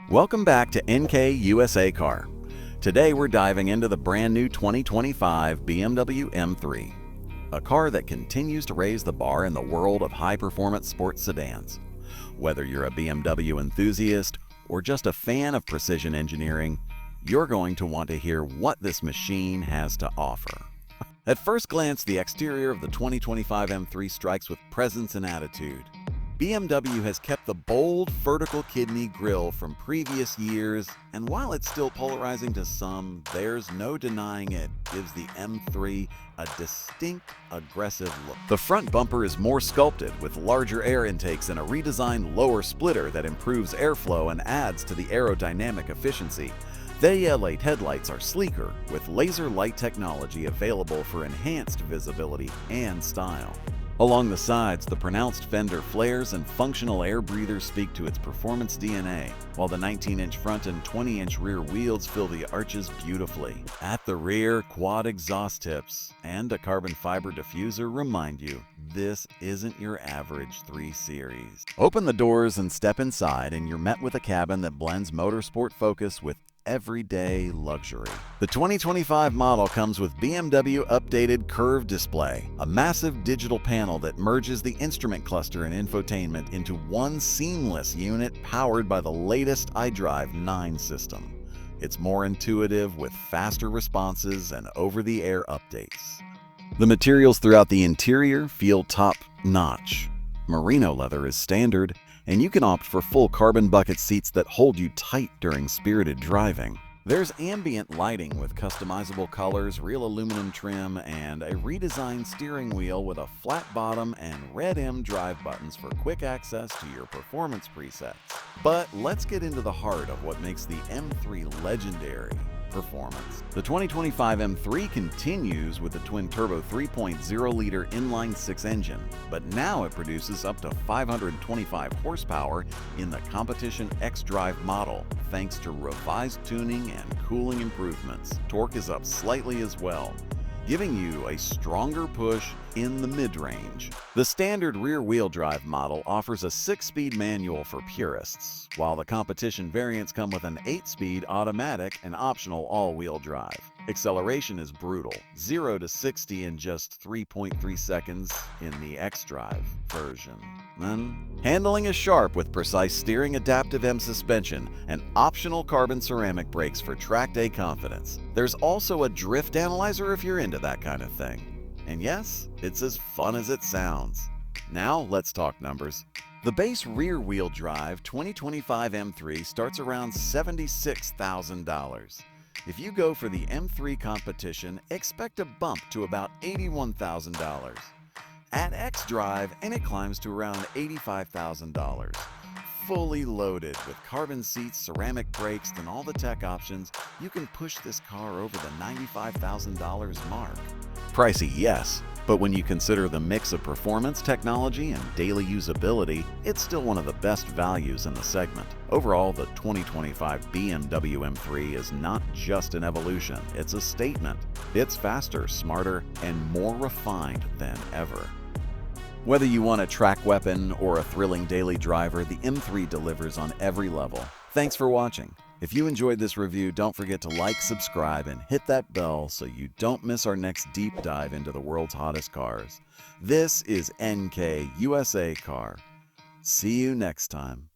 Welcome back to NK USA Car. Today we're diving into the brand new 2025 BMW M3, a car that continues to raise the bar in the world of high-performance sports sedans. Whether you're a BMW enthusiast or just a fan of precision engineering, you're going to want to hear what this machine has to offer. At first glance, the exterior of the 2025 M3 strikes with presence and attitude. BMW has kept the bold vertical kidney grille from previous years, and while it's still polarizing to some, there's no denying it gives the M3 a distinct, aggressive look. The front bumper is more sculpted, with larger air intakes and a redesigned lower splitter that improves airflow and adds to the aerodynamic efficiency. The LED headlights are sleeker, with laser light technology available for enhanced visibility and style. Along the sides, the pronounced fender flares and functional air breathers speak to its performance DNA, while the 19-inch front and 20-inch rear wheels fill the arches beautifully. At the rear, quad exhaust tips and a carbon fiber diffuser remind you this isn't your average 3 Series. Open the doors and step inside, and you're met with a cabin that blends motorsport focus with everyday luxury. The 2025 model comes with BMW updated curved display, a massive digital panel that merges the instrument cluster and infotainment into one seamless unit powered by the latest iDrive 9 system. It's more intuitive with faster responses and over-the-air updates. The materials throughout the interior feel top-notch. Merino leather is standard, and you can opt for full carbon bucket seats that hold you tight during spirited driving. There's ambient lighting with customizable colors, real aluminum trim, and a redesigned steering wheel with a flat bottom and red xDrive buttons for quick access to your performance presets. But let's get into the heart of what makes the M3 legendary: performance. The 2025 M3 continues with the twin-turbo 3.0-liter inline-6 engine, but now it produces up to 525 horsepower in the competition xDrive model, thanks to revised tuning and cooling improvements. Torque is up slightly as well, giving you a stronger push in the mid-range. The standard rear-wheel drive model offers a 6-speed manual for purists, while the competition variants come with an 8-speed automatic and optional all-wheel drive. Acceleration is brutal, 0 to 60 in just 3.3 seconds in the xDrive version. Then, handling is sharp with precise steering, adaptive M suspension, and optional carbon ceramic brakes for track day confidence. There's also a drift analyzer if you're into that kind of thing. And yes, it's as fun as it sounds. Now let's talk numbers. The base rear-wheel drive 2025 M3 starts around $76,000. If you go for the M3 competition, expect a bump to about $81,000. Add xDrive and it climbs to around $85,000. Fully loaded with carbon seats, ceramic brakes, and all the tech options, you can push this car over the $95,000 mark. Pricey, yes, but when you consider the mix of performance, technology, and daily usability, it's still one of the best values in the segment. Overall, the 2025 BMW M3 is not just an evolution, it's a statement. It's faster, smarter, and more refined than ever. Whether you want a track weapon or a thrilling daily driver, the M3 delivers on every level. Thanks for watching. If you enjoyed this review, don't forget to like, subscribe, and hit that bell so you don't miss our next deep dive into the world's hottest cars. This is NK USA Car. See you next time.